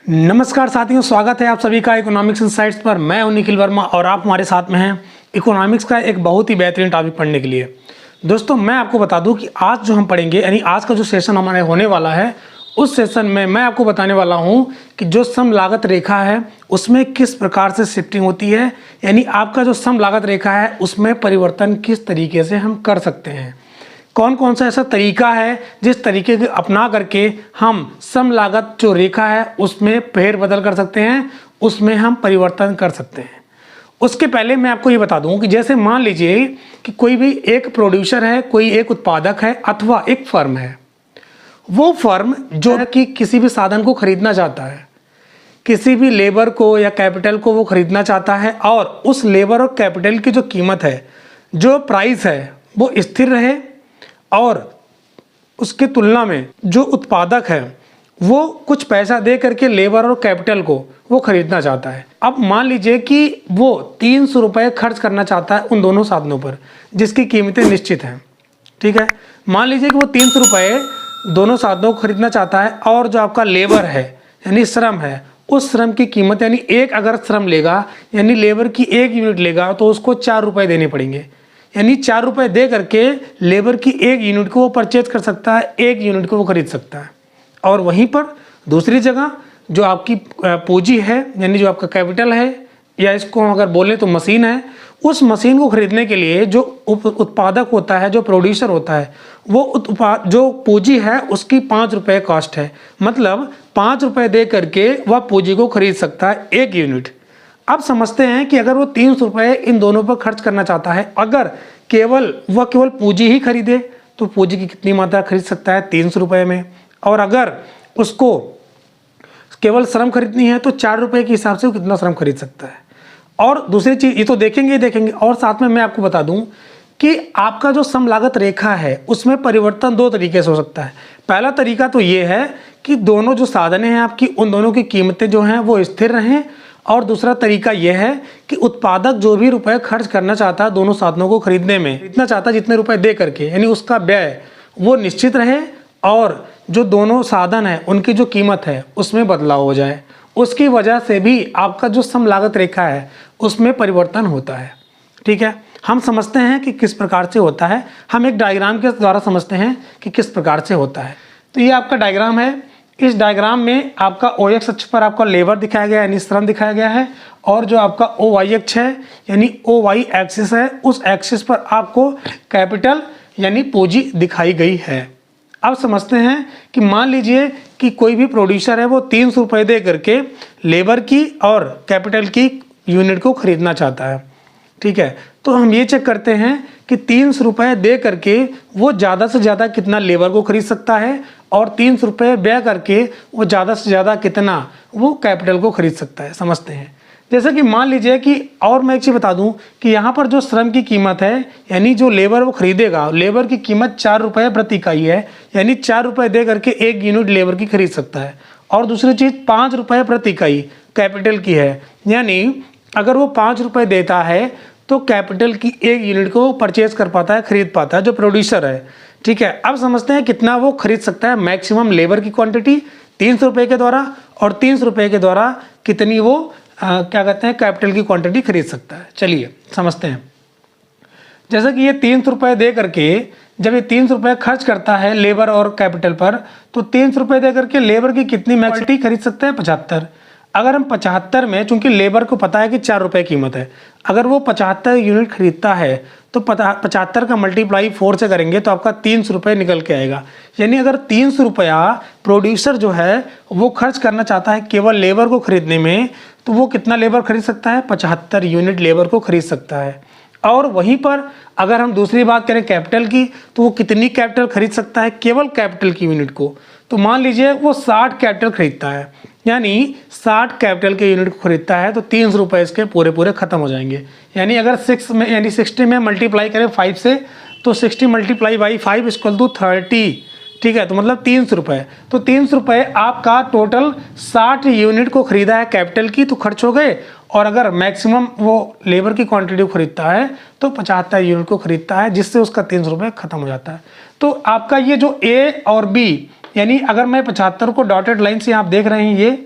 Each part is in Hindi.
नमस्कार साथियों, स्वागत है आप सभी का इकोनॉमिक्स इनसाइट्स पर। मैं हूं निखिल वर्मा और आप हमारे साथ में हैं इकोनॉमिक्स का एक बहुत ही बेहतरीन टॉपिक पढ़ने के लिए। दोस्तों, मैं आपको बता दूं कि आज जो हम पढ़ेंगे, यानी आज का जो सेशन हमारे होने वाला है, उस सेशन में मैं आपको बताने वाला हूं कि जो सम लागत रेखा है उसमें किस प्रकार से शिफ्टिंग होती है, यानी आपका जो सम लागत रेखा है उसमें परिवर्तन किस तरीके से हम कर सकते हैं। कौन कौन सा ऐसा तरीका है जिस तरीके को अपना करके हम सम लागत जो रेखा है उसमें फेरबदल कर सकते हैं, उसमें हम परिवर्तन कर सकते हैं। उसके पहले मैं आपको ये बता दूं कि जैसे मान लीजिए कि कोई भी एक प्रोड्यूसर है, कोई एक उत्पादक है अथवा एक फर्म है। वो फर्म जो है कि किसी भी साधन को खरीदना चाहता है, किसी भी लेबर को या कैपिटल को वो खरीदना चाहता है, और उस लेबर और कैपिटल की जो कीमत है, जो प्राइस है, वो स्थिर रहे और उसकी तुलना में जो उत्पादक है वो कुछ पैसा दे करके लेबर और कैपिटल को वो खरीदना चाहता है। अब मान लीजिए कि वो 300 रुपये खर्च करना चाहता है उन दोनों साधनों पर जिसकी कीमतें निश्चित हैं। ठीक है, मान लीजिए कि वो 300 रुपये दोनों साधनों को खरीदना चाहता है, और जो आपका लेबर है यानी श्रम है, उस श्रम की कीमत यानी एक अगर श्रम लेगा यानी लेबर की 1 यूनिट लेगा तो उसको 4 रुपये देने पड़ेंगे। यानी 4 रुपये दे करके लेबर की 1 यूनिट को वो परचेज कर सकता है, 1 यूनिट को वो खरीद सकता है। और वहीं पर दूसरी जगह जो आपकी पूंजी है यानी जो आपका कैपिटल है, या इसको अगर बोलें तो मशीन है, उस मशीन को खरीदने के लिए जो उत्पादक होता है, जो प्रोड्यूसर होता है, वो जो पूंजी है उसकी 5 रुपये कॉस्ट है। मतलब 5 रुपये दे करके वह पूंजी को खरीद सकता है 1 यूनिट। अब समझते हैं कि अगर वो 300 रुपये इन दोनों पर खर्च करना चाहता है, अगर केवल पूंजी ही खरीदे तो पूंजी की कितनी मात्रा खरीद सकता है 300 रुपये में, और अगर उसको केवल श्रम खरीदनी है तो 4 रुपये के हिसाब से वो कितना श्रम खरीद सकता है। और दूसरी चीज़ ये तो देखेंगे, और साथ में मैं आपको बता दूं कि आपका जो सम लागत रेखा है उसमें परिवर्तन 2 तरीके से हो सकता है। पहला तरीका तो ये है कि दोनों जो साधनें हैं आपकी, उन दोनों की कीमतें जो हैं वो स्थिर रहें, और दूसरा तरीका यह है कि उत्पादक जो भी रुपए खर्च करना चाहता है दोनों साधनों को खरीदने में, इतना चाहता है जितने रुपए दे करके, यानी उसका व्यय वो निश्चित रहे, और जो दोनों साधन है उनकी जो कीमत है उसमें बदलाव हो जाए। उसकी वजह से भी आपका जो सम लागत रेखा है उसमें परिवर्तन होता है। ठीक है, हम समझते हैं कि किस प्रकार से होता है। हम एक डायग्राम के द्वारा समझते हैं कि किस प्रकार से होता है। तो ये आपका डायग्राम है। इस डायग्राम में आपका ओ एक्स अक्ष पर आपका लेबर दिखाया गया है यानी श्रम दिखाया गया है, और जो आपका ओ वाई अक्ष है यानी ओ वाई एक्सिस है, उस एक्सिस पर आपको कैपिटल यानी पूंजी दिखाई गई है। अब समझते हैं कि मान लीजिए कि कोई भी प्रोड्यूसर है वो 300 रुपये दे करके लेबर की और कैपिटल की यूनिट को खरीदना चाहता है। ठीक है, तो हम ये चेक करते हैं कि 300 रुपये दे करके वो ज़्यादा से ज़्यादा कितना लेबर को खरीद सकता है, और 300 रुपये व्यय करके वो ज़्यादा से ज़्यादा कितना वो कैपिटल को खरीद सकता है। समझते हैं, जैसे कि मान लीजिए कि, और मैं एक चीज़ बता दूं कि यहाँ पर जो श्रम की कीमत है यानी जो लेबर वो खरीदेगा, लेबर की कीमत 4 रुपये प्रति इकाई है, यानी 4 रुपये दे करके 1 यूनिट लेबर की खरीद सकता है। और दूसरी चीज़ 5 रुपये प्रति इकाई कैपिटल की है, यानी अगर वो 5 रुपये देता है तो कैपिटल की 1 यूनिट को परचेज कर पाता है, खरीद पाता है जो प्रोड्यूसर है। ठीक है, अब समझते हैं कितना वो खरीद सकता है। मैक्सिमम लेबर की क्वांटिटी 300 रुपये के द्वारा, और 300 रुपये के द्वारा कितनी वो क्या कहते हैं कैपिटल की क्वांटिटी खरीद सकता है। चलिए समझते हैं। जैसे कि ये 300 रुपये दे करके, जब ये 300 रुपये खर्च करता है लेबर और कैपिटल पर, तो 300 रुपये दे करके लेबर की कितनी मैक्सिटी खरीद सकते हैं 75। अगर हम 75 में, चूंकि लेबर को पता है कि 4 रुपये कीमत है, अगर वो 75 यूनिट खरीदता है तो 75 का मल्टीप्लाई 4 से करेंगे तो आपका 300 रुपये निकल के आएगा। यानी अगर 300 रुपया प्रोड्यूसर जो है वो खर्च करना चाहता है केवल लेबर को खरीदने में, तो वो कितना लेबर खरीद सकता है 75 यूनिट लेबर को खरीद सकता है। और वहीं पर अगर हम दूसरी बात करें कैपिटल की, तो वो कितनी कैपिटल खरीद सकता है केवल कैपिटल की यूनिट को, तो मान लीजिए वो 60 कैपिटल खरीदता है, यानी 60 कैपिटल के यूनिट को खरीदता है, तो 300 रुपये इसके पूरे खत्म हो जाएंगे। यानी अगर 60 में मल्टीप्लाई करें 5 से, तो 60 मल्टीप्लाई बाई 5 इक्वल टू 30। ठीक है, तो मतलब 300 रुपये। तो 300 रुपये आपका टोटल 60 यूनिट को खरीदा है कैपिटल की, तो खर्च हो गए। और अगर मैक्सिमम वो लेबर की क्वांटिटी को खरीदता है तो 75 यूनिट को खरीदता है, जिससे उसका 300 रुपये खत्म हो जाता है। तो आपका ये जो ए और बी, यानी अगर मैं 75 को डॉटेड लाइन से आप देख रहे हैं,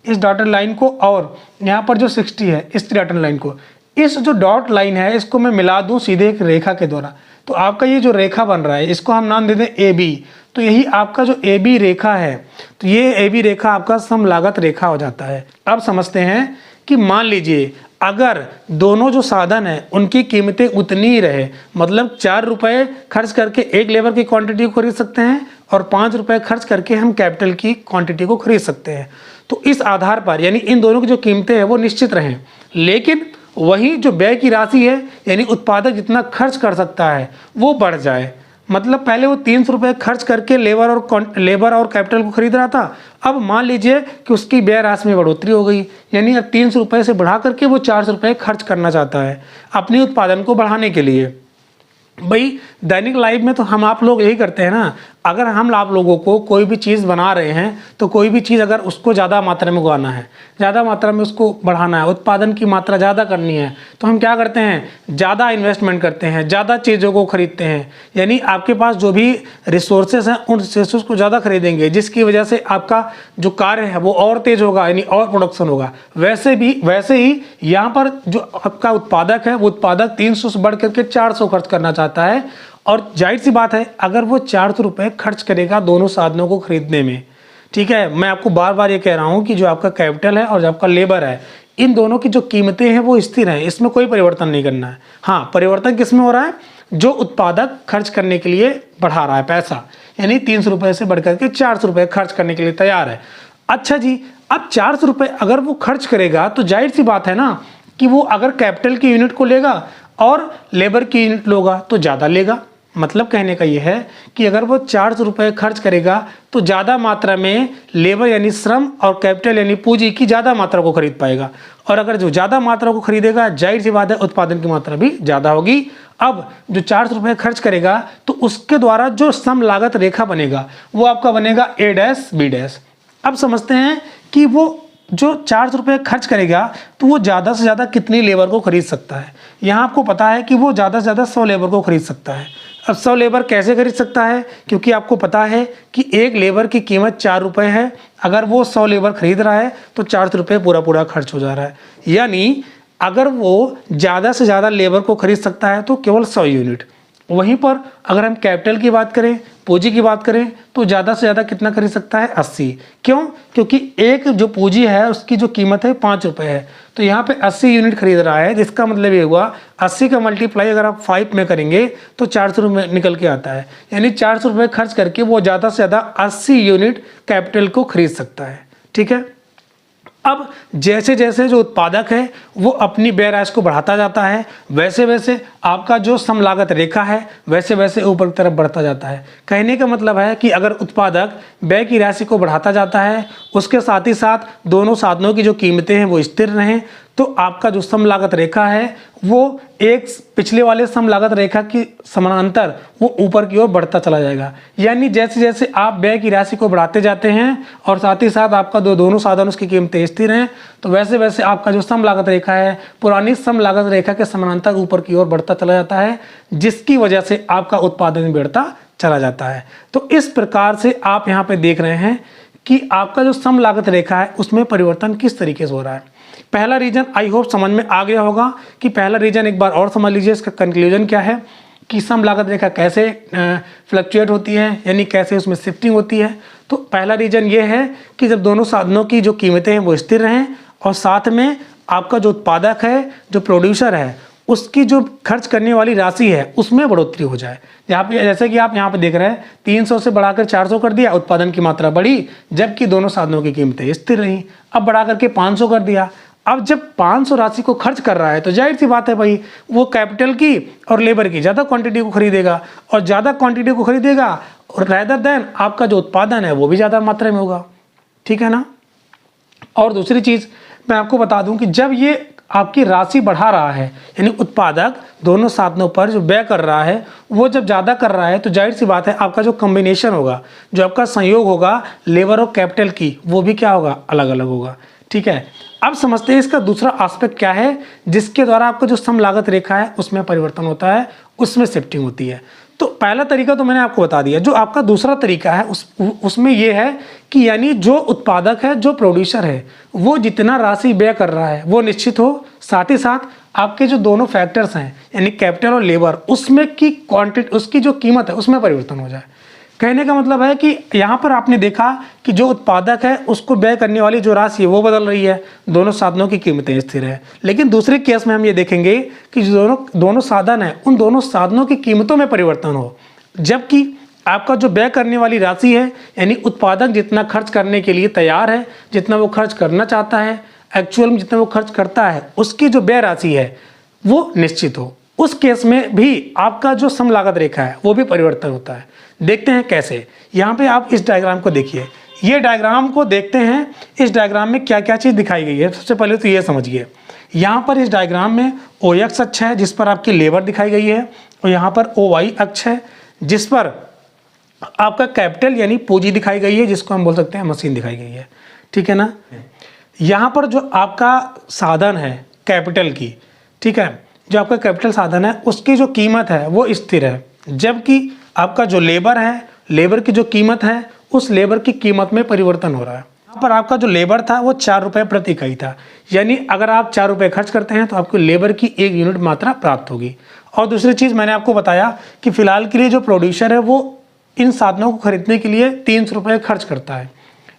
इस डॉटेड लाइन को और यहाँ पर जो 60 है इस डॉटेड लाइन को, इस जो डॉट लाइन है इसको मैं मिला दूँ सीधे एक रेखा के द्वारा, तो आपका ये जो रेखा बन रहा है इसको हम नाम दे दें ए बी। तो यही आपका जो ए बी रेखा है, तो ये ए बी रेखा आपका समलागत रेखा हो जाता है। अब समझते हैं कि मान लीजिए अगर दोनों जो साधन है उनकी कीमतें उतनी ही रहे, मतलब 4 रुपये खर्च करके एक लेबर की क्वांटिटी को खरीद सकते हैं और 5 रुपये खर्च करके हम कैपिटल की क्वांटिटी को खरीद सकते हैं, तो इस आधार पर यानी इन दोनों की जो कीमतें हैं वो निश्चित रहें, लेकिन वही जो व्यय की राशि है यानी उत्पादक जितना खर्च कर सकता है वो बढ़ जाए। मतलब पहले वो 300 रुपये खर्च करके लेबर और कैपिटल को खरीद रहा था, अब मान लीजिए कि उसकी व्यय राशि में बढ़ोतरी हो गई, यानी अब 300 रुपये से बढ़ा करके वो 400 रुपये खर्च करना चाहता है अपने उत्पादन को बढ़ाने के लिए। भाई दैनिक लाइफ में तो हम आप लोग यही करते हैं ना, अगर हम आप लोगों को कोई भी चीज़ बना रहे हैं तो कोई भी चीज़ अगर उसको ज़्यादा मात्रा में उगाना है, ज़्यादा मात्रा में उसको बढ़ाना है, उत्पादन की मात्रा ज़्यादा करनी है, तो हम क्या करते हैं, ज़्यादा इन्वेस्टमेंट करते हैं, ज़्यादा चीज़ों को खरीदते हैं। यानी आपके पास जो भी रिसोर्सेज हैं उन रिसोर्सेज को ज़्यादा खरीदेंगे, जिसकी वजह से आपका जो कार्य है वो और तेज़ होगा, यानी और प्रोडक्शन होगा। वैसे ही यहाँ पर जो आपका उत्पादक है वो उत्पादक 300 से बढ़ करके 400 खर्च करना चाहता है, और जाहिर सी बात है अगर वो 400 रुपये खर्च करेगा दोनों साधनों को खरीदने में, ठीक है। मैं आपको बार बार ये कह रहा हूँ कि जो आपका कैपिटल है और जो आपका लेबर है, इन दोनों की जो कीमतें हैं वो स्थिर हैं, इसमें कोई परिवर्तन नहीं करना है। हाँ, परिवर्तन किस में हो रहा है, जो उत्पादक खर्च करने के लिए बढ़ा रहा है पैसा, यानी 300 रुपये से बढ़ करके 400 रुपये खर्च करने के लिए तैयार है। अच्छा जी, अब 400 रुपये अगर वो खर्च करेगा तो जाहिर सी बात है ना कि वो अगर कैपिटल की यूनिट को लेगा और लेबर की यूनिट लोगा तो ज़्यादा लेगा। मतलब कहने का ये है कि अगर वो 400 रुपये खर्च करेगा तो ज़्यादा मात्रा में लेबर यानी श्रम और कैपिटल यानी पूंजी की ज़्यादा मात्रा को खरीद पाएगा, और अगर जो ज़्यादा मात्रा को खरीदेगा जाहिर सी बात है उत्पादन की मात्रा भी ज़्यादा होगी। अब जो 400 रुपये खर्च करेगा तो उसके द्वारा जो सम लागत रेखा बनेगा वो आपका बनेगा A डैश B डैश। अब समझते हैं कि वो जो 400 रुपये खर्च करेगा तो वो ज़्यादा से ज़्यादा कितनी लेबर को खरीद सकता है। यहाँ आपको पता है कि वो ज़्यादा से ज़्यादा 100 लेबर को खरीद सकता है। अब 100 लेबर कैसे खरीद सकता है, क्योंकि आपको पता है कि एक लेबर की कीमत 4 रुपये है, अगर वो 100 लेबर खरीद रहा है तो 400 रुपये पूरा खर्च हो जा रहा है। यानी अगर वो ज़्यादा से ज़्यादा लेबर को खरीद सकता है तो केवल 100 यूनिट। वहीं पर अगर हम कैपिटल की बात करें, पूंजी की बात करें, तो ज़्यादा से ज़्यादा कितना खरीद सकता है, 80। क्यों, क्योंकि एक जो पूंजी है उसकी जो कीमत है 5 रुपये है, तो यहाँ पे 80 यूनिट खरीद रहा है, जिसका मतलब ये हुआ 80 का मल्टीप्लाई अगर आप 5 में करेंगे तो 400 रुपये निकल के आता है। यानी 400 रुपये खर्च करके वो ज़्यादा से ज़्यादा 80 यूनिट कैपिटल को खरीद सकता है, ठीक है। अब जैसे जैसे जो उत्पादक है वो अपनी व्यय राशि को बढ़ाता जाता है, वैसे वैसे आपका जो सम लागत रेखा है वैसे वैसे ऊपर की तरफ बढ़ता जाता है। कहने का मतलब है कि अगर उत्पादक व्यय की राशि को बढ़ाता जाता है, उसके साथ ही साथ दोनों साधनों की जो कीमतें हैं वो स्थिर रहें, तो आपका जो सम लागत रेखा है वो एक पिछले वाले सम लागत रेखा की समानांतर वो ऊपर की ओर बढ़ता चला जाएगा। यानी जैसे जैसे आप व्यय की राशि को बढ़ाते जाते हैं और साथ ही साथ आपका दोनों साधनों की कीमतें स्थिर हैं, तो वैसे वैसे आपका जो सम लागत रेखा है पुरानी सम लागत रेखा के समानांतर ऊपर की ओर बढ़ता चला जाता है, जिसकी वजह से आपका उत्पादन बढ़ता चला जाता है। तो इस प्रकार से आप यहाँ पे देख रहे हैं कि आपका जो सम लागत रेखा है उसमें परिवर्तन किस तरीके से हो रहा है। पहला रीजन आई होप समझ में आ गया होगा कि पहला रीजन एक बार और समझ लीजिए, इसका कंक्लूजन क्या है कि सम लागत रेखा कैसे फ्लक्चुएट होती है, यानी कैसे उसमें शिफ्टिंग होती है। तो पहला रीजन ये है कि जब दोनों साधनों की जो कीमतें हैं वो स्थिर रहें और साथ में आपका जो उत्पादक है, जो प्रोड्यूसर है, उसकी जो खर्च करने वाली राशि है उसमें बढ़ोतरी हो जाए। यहाँ पे जैसे कि आप यहाँ पे देख रहे हैं 300 से बढ़ाकर 400 कर दिया, उत्पादन की मात्रा बढ़ी, जबकि दोनों साधनों की कीमतें स्थिर रहीं। अब बढ़ा करके 500 कर दिया, अब जब 500 राशि को खर्च कर रहा है तो जाहिर सी बात है भाई वो कैपिटल की और लेबर की ज़्यादा क्वांटिटी को खरीदेगा, और ज़्यादा क्वांटिटी को खरीदेगा और रैदर देन आपका जो उत्पादन है वो भी ज़्यादा मात्रा में होगा, ठीक है ना। और दूसरी चीज़ मैं आपको बता दूं कि जब ये आपकी राशि बढ़ा रहा है, यानी उत्पादक दोनों साधनों पर जो व्यय कर रहा है वो जब ज़्यादा कर रहा है, तो जाहिर सी बात है आपका जो कॉम्बिनेशन होगा, जो आपका संयोग होगा लेबर और कैपिटल की, वो भी क्या होगा, अलग अलग होगा, ठीक है। अब समझते हैं इसका दूसरा एस्पेक्ट क्या है जिसके द्वारा आपका जो सम लागत रेखा है उसमें परिवर्तन होता है, उसमें शिफ्टिंग होती है। तो पहला तरीका तो मैंने आपको बता दिया। जो आपका दूसरा तरीका है उसमें ये है कि यानी जो उत्पादक है, जो प्रोड्यूसर है, वो जितना राशि व्यय कर रहा है वो निश्चित हो, साथ ही साथ आपके जो दोनों फैक्टर्स हैं यानी कैपिटल और लेबर, उसमें की क्वांटिटी, उसकी जो कीमत है उसमें परिवर्तन हो जाए। कहने का मतलब है कि यहाँ पर आपने देखा कि जो उत्पादक है उसको व्यय करने वाली जो राशि है वो बदल रही है, दोनों साधनों की कीमतें स्थिर है। लेकिन दूसरे केस में हम ये देखेंगे कि जो दोनों साधन है उन दोनों साधनों की कीमतों में परिवर्तन हो, जबकि आपका जो व्यय करने वाली राशि है यानी उत्पादक जितना खर्च करने के लिए तैयार है, जितना वो खर्च करना चाहता है, एक्चुअल में जितना वो खर्च करता है, उसकी जो व्यय राशि है वो निश्चित हो। उस केस में भी आपका जो सम लागत रेखा है वो भी परिवर्तन होता है। देखते हैं कैसे। यहाँ पे आप इस डायग्राम को देखिए, ये डायग्राम को देखते हैं। इस डायग्राम में क्या क्या चीज़ दिखाई गई है, सबसे पहले तो ये समझिए। यहाँ पर इस डायग्राम में OX अक्ष है जिस पर आपकी लेबर दिखाई गई है, और यहाँ पर OY अक्ष है जिस पर आपका कैपिटल यानी पूंजी दिखाई गई है, जिसको हम बोल सकते हैं मशीन दिखाई गई है। ठीक है ना। यहाँ पर जो आपका साधन है कैपिटल की, ठीक है, जो आपका कैपिटल साधन है उसकी जो कीमत है वो स्थिर है, जबकि आपका जो लेबर है, लेबर की जो कीमत है उस लेबर की कीमत में परिवर्तन हो रहा है। यहाँ पर आपका जो लेबर था वो 4 रुपये प्रति इकाई था, यानी अगर आप 4 रुपये खर्च करते हैं तो आपको लेबर की 1 यूनिट मात्रा प्राप्त होगी। और दूसरी चीज़ मैंने आपको बताया कि फिलहाल के लिए जो प्रोड्यूसर है वो इन साधनों को खरीदने के लिए 300 रुपये खर्च करता है,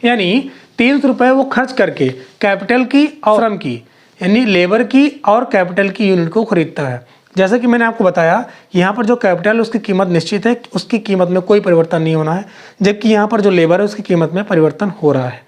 यानी 300 रुपये वो खर्च करके कैपिटल की और श्रम की यानी लेबर की और कैपिटल की यूनिट को खरीदता है। जैसा कि मैंने आपको बताया, यहाँ पर जो कैपिटल है उसकी कीमत निश्चित है, उसकी कीमत में कोई परिवर्तन नहीं होना है, जबकि यहाँ पर जो लेबर है उसकी कीमत में परिवर्तन हो रहा है,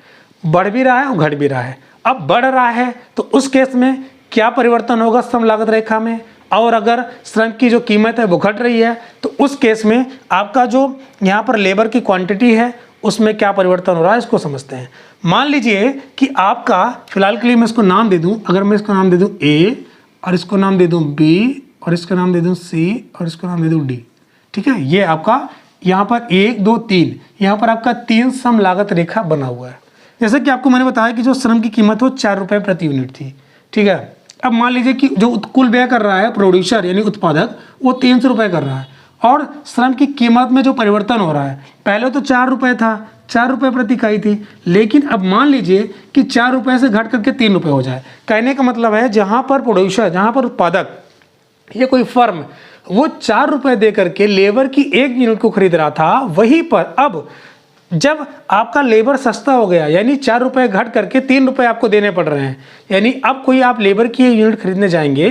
बढ़ भी रहा है और घट भी रहा है। अब बढ़ रहा है तो उस केस में क्या परिवर्तन होगा श्रम लागत रेखा में, और अगर श्रम की जो कीमत है वो घट रही है तो उस केस में आपका जो यहाँ पर लेबर की क्वांटिटी है उसमें क्या परिवर्तन हो रहा है, इसको समझते हैं। मान लीजिए कि आपका फिलहाल के लिए मैं इसको नाम दे दूं, अगर मैं इसको नाम दे दूं A और इसको नाम दे दूं B और इसका नाम दे दूं C और इसको नाम दे दूं D, ठीक है। ये आपका यहाँ पर 1 2 3 यहाँ पर आपका 3 सम लागत रेखा बना हुआ है। जैसे कि आपको मैंने बताया कि जो श्रम की कीमत वो 4 रुपये प्रति यूनिट थी, ठीक है। अब मान लीजिए कि जो कुल व्यय कर रहा है प्रोड्यूसर यानी उत्पादक वो 300 रुपये कर रहा है, और श्रम की कीमत में जो परिवर्तन हो रहा है, पहले तो 4 रुपये था, 4 रुपये प्रति इकाई थी, लेकिन अब मान लीजिए कि 4 रुपये से घट करके 3 रुपये हो जाए। कहने का मतलब है जहाँ पर प्रोड्यूसर, जहाँ पर उत्पादक, ये कोई फर्म, वो 4 रुपये दे करके लेबर की 1 यूनिट को खरीद रहा था, वहीं पर अब जब आपका लेबर सस्ता हो गया यानी 4 रुपये घट करके 3 रुपये आपको देने पड़ रहे हैं, यानी अब कोई आप लेबर की 1 यूनिट खरीदने जाएंगे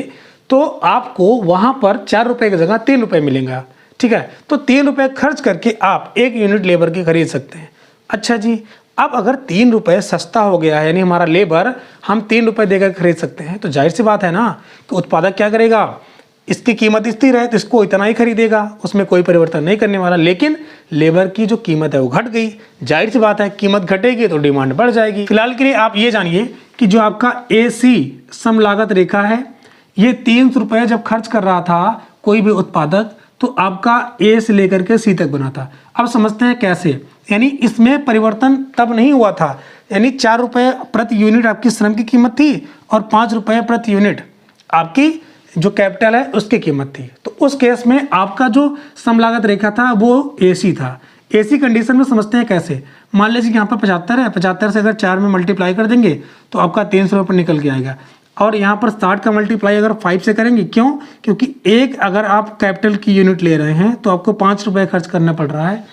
तो आपको वहाँ पर 4 रुपये की जगह 3 रुपये मिलेगा, ठीक है। तो 3 रुपये खर्च करके आप 1 यूनिट लेबर की खरीद सकते हैं। अच्छा जी, अब अगर 3 रुपये सस्ता हो गया है यानी हमारा लेबर हम 3 रुपये देकर खरीद सकते हैं, तो जाहिर सी बात है ना कि उत्पादक क्या करेगा, इसकी कीमत स्थिर है तो इसको इतना ही खरीदेगा, उसमें कोई परिवर्तन नहीं करने वाला। लेकिन लेबर की जो कीमत है वो घट गई, जाहिर सी बात है कीमत घटेगी तो डिमांड बढ़ जाएगी। फिलहाल के लिए आप ये जानिए कि जो आपका AC सम लागत रेखा है, ये 300 रुपये जब खर्च कर रहा था कोई भी उत्पादक तो आपका A से लेकर के C तक बना था। अब समझते हैं कैसे, यानी इसमें परिवर्तन तब नहीं हुआ था, यानी 4 रुपये प्रति यूनिट आपकी श्रम की कीमत थी और 5 रुपये प्रति यूनिट आपकी जो कैपिटल है उसकी कीमत थी। तो उस केस में आपका जो सम लागत रेखा था वो AC था। AC कंडीशन में समझते हैं कैसे, मान लीजिए कि यहाँ पर 75 है, 75 से अगर 4 में मल्टीप्लाई कर देंगे तो आपका 300 रुपये निकल के आएगा, और यहाँ पर 60 का मल्टीप्लाई अगर 5 से करेंगे, क्यों, क्योंकि एक अगर आप कैपिटल की यूनिट ले रहे हैं तो आपको 5 रुपये खर्च करना पड़ रहा है,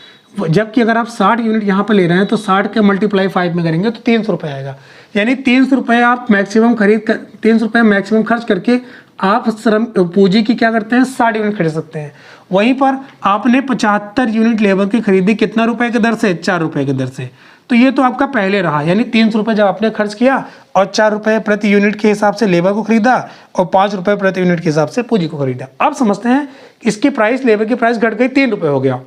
जबकि अगर आप 60 यूनिट यहाँ पर ले रहे हैं तो 60 के मल्टीप्लाई 5 में करेंगे तो 300 रुपये आएगा। यानी 300 रुपये आप मैक्सिमम 300 रुपये मैक्सिमम खर्च करके आप श्रम पूंजी की क्या करते हैं 60 यूनिट खरीद सकते हैं। वहीं पर आपने 75 यूनिट लेबर की खरीदी कितना रुपए की दर से, 4 रुपये की दर से। तो ये तो आपका पहले रहा, यानी 300 रुपये जब आपने खर्च किया और 4 रुपये प्रति यूनिट के हिसाब से लेबर को खरीदा और 5 रुपये प्रति यूनिट के हिसाब से पूंजी को खरीदा। अब समझते हैं इसकी प्राइस, लेबर की प्राइस घट गई, 3 रुपये हो गया।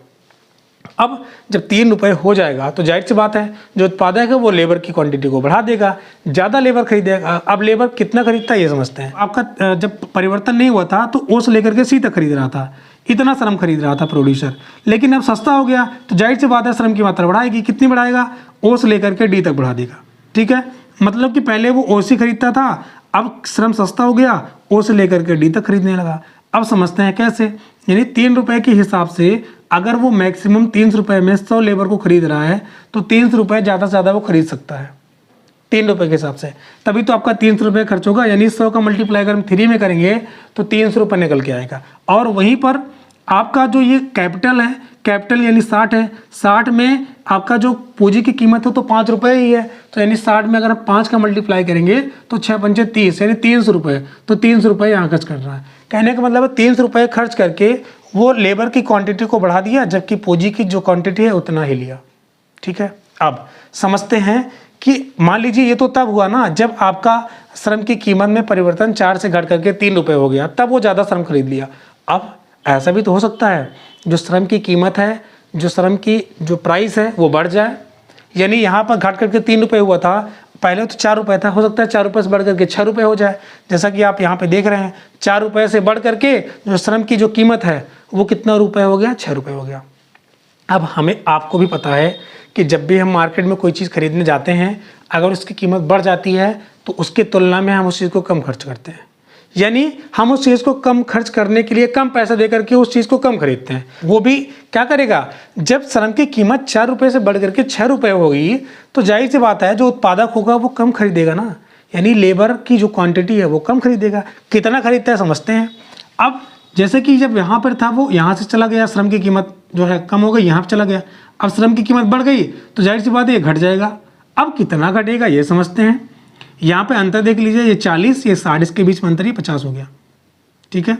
अब जब 3 रुपये हो जाएगा तो जाहिर सी बात है जो उत्पादक है वो लेबर की क्वांटिटी को बढ़ा देगा, ज़्यादा लेबर खरीदेगा। अब लेबर कितना खरीदता है ये समझते हैं। आपका जब परिवर्तन नहीं हुआ था तो O से लेकर के C तक खरीद रहा था, इतना श्रम खरीद रहा था प्रोड्यूसर, लेकिन अब सस्ता हो गया तो जाहिर सी बात है श्रम की मात्रा बढ़ाएगी। कितनी बढ़ाएगा, O से लेकर के D तक बढ़ा देगा, ठीक है। मतलब कि पहले वो OC खरीदता था, अब श्रम सस्ता हो गया, O से लेकर के D तक खरीदने लगा। अब समझते हैं कैसे। यानी 3 रुपये के हिसाब से अगर वो मैक्सिमम 300 रुपये में 100 लेबर को खरीद रहा है तो 300 रुपये ज़्यादा से ज़्यादा वो खरीद सकता है 3 रुपये के हिसाब से। तभी तो आपका 300 रुपये खर्च होगा। यानी 100 का मल्टीप्लाई अगर हम 3 में करेंगे तो 300 रुपये निकल के आएगा। और वहीं पर आपका जो ये कैपिटल है, कैपिटल यानी 60 है, 60 में आपका जो पूंजी की कीमत है तो 5 रुपये ही है। तो यानी 60 में अगर हम 5 का मल्टीप्लाई करेंगे तो 6 पंचे 30 यानी 300 रुपये। तो 300 रुपये यहाँ खर्च कर रहा है। कहने का मतलब है 300 रुपये खर्च करके वो लेबर की क्वांटिटी को बढ़ा दिया, जबकि पूंजी की जो क्वांटिटी है उतना ही लिया। ठीक है, अब समझते हैं कि मान लीजिए ये तो तब हुआ ना जब आपका श्रम की कीमत में परिवर्तन 4 से घट करके 3 रुपये हो गया, तब वो ज़्यादा श्रम खरीद लिया। अब ऐसा भी तो हो सकता है जो श्रम की कीमत है, जो श्रम की जो प्राइस है वो बढ़ जाए। यानी यहाँ पर घट करके 3 रुपये हुआ था, पहले तो 4 रुपये था, हो सकता है 4 रुपये से बढ़ करके 6 रुपये हो जाए। जैसा कि आप यहाँ पे देख रहे हैं 4 रुपये से बढ़ करके जो श्रम की जो कीमत है वो कितना रुपये हो गया, 6 रुपये हो गया। अब हमें आपको भी पता है कि जब भी हम मार्केट में कोई चीज़ खरीदने जाते हैं, अगर उसकी कीमत बढ़ जाती है तो उसकी तुलना में हम उस चीज़ को कम खर्च करते हैं। यानी हम उस चीज़ को कम खर्च करने के लिए कम पैसा दे करके उस चीज़ को कम खरीदते हैं। वो भी क्या करेगा, जब श्रम की कीमत 4 रुपये से बढ़ करके 6 रुपये होगी तो जाहिर सी बात है जो उत्पादक होगा वो कम खरीदेगा ना। यानी लेबर की जो क्वांटिटी है वो कम खरीदेगा। कितना खरीदता है समझते हैं। अब जैसे कि जब यहाँ पर था वो यहाँ से चला गया, श्रम की कीमत जो है कम हो गई, यहाँ पर चला गया। अब श्रम की कीमत बढ़ गई तो जाहिर सी बात है ये घट जाएगा। अब कितना घटेगा ये समझते हैं। यहाँ पे अंतर देख लीजिए, ये 40, ये 60, इसके बीच में अंतर ये 50 हो गया। ठीक है,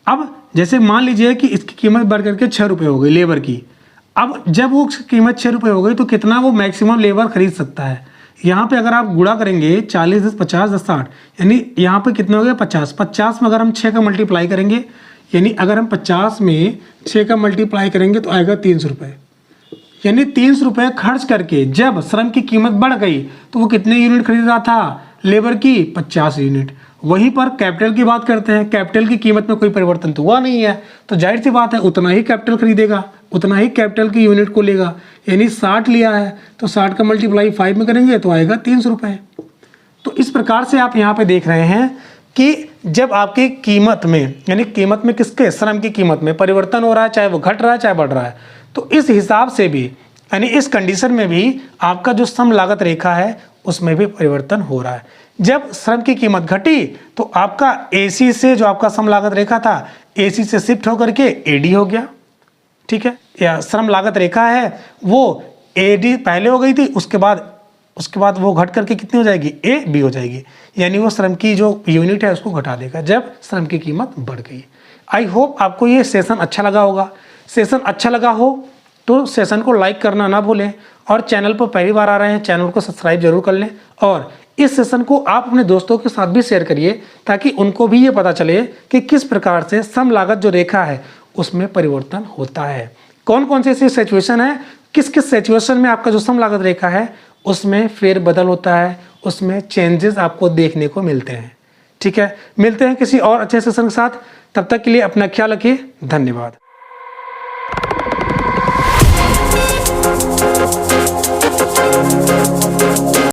अब जैसे मान लीजिए कि इसकी कीमत बढ़ करके 6 रुपये हो गई लेबर की। अब जब वो कीमत 6 रुपये हो गई तो कितना वो मैक्सिमम लेबर खरीद सकता है। यहाँ पे अगर आप गुणा करेंगे 40 10 50 10 60, यानी यहाँ पे कितना हो गया 50। 50 में अगर हम 6 का मल्टीप्लाई करेंगे, यानी अगर हम 50 में 6 का मल्टीप्लाई करेंगे तो आएगा 300 रुपये। यानी 300 रुपये खर्च करके जब श्रम की कीमत बढ़ गई तो वो कितने यूनिट खरीद रहा था, लेबर की 50 यूनिट। वहीं पर कैपिटल की बात करते हैं, कैपिटल की कीमत में कोई परिवर्तन तो हुआ नहीं है, तो जाहिर सी बात है उतना ही कैपिटल खरीदेगा, उतना ही कैपिटल की यूनिट को लेगा। यानी 60 लिया है तो 60 का मल्टीप्लाई 5 में करेंगे तो आएगा 300 रुपये। तो इस प्रकार से आप यहाँ पे देख रहे हैं कि जब आपकी कीमत में, यानी कीमत में किसके, श्रम की कीमत में परिवर्तन हो रहा है, चाहे वो घट रहा है चाहे बढ़ रहा है, तो इस हिसाब से भी यानी इस कंडीशन में भी आपका जो श्रम लागत रेखा है उसमें भी परिवर्तन हो रहा है। जब श्रम की कीमत घटी तो आपका AC से जो आपका श्रम लागत रेखा था AC से शिफ्ट होकर के AD हो गया। ठीक है, या श्रम लागत रेखा है वो AD पहले हो गई थी, उसके बाद वो घट करके कितनी हो जाएगी, AB हो जाएगी। यानी वो श्रम की जो यूनिट है उसको घटा देगा जब श्रम की कीमत बढ़ गई। आई होप आपको ये सेशन अच्छा लगा होगा। सेशन अच्छा लगा हो तो सेशन को लाइक करना ना भूलें, और चैनल पर पहली बार आ रहे हैं चैनल को सब्सक्राइब जरूर कर लें, और इस सेशन को आप अपने दोस्तों के साथ भी शेयर करिए ताकि उनको भी ये पता चले कि किस प्रकार से श्रम लागत जो रेखा है उसमें परिवर्तन होता है। कौन कौन सी ऐसी सिचुएशन है, किस किस सिचुएशन में आपका जो श्रम लागत रेखा है उसमें फेरबदल होता है, उसमें चेंजेस आपको देखने को मिलते हैं। ठीक है, मिलते हैं किसी और अच्छे सेशन के साथ। तब तक के लिए अपना ख्याल रखिए। धन्यवाद।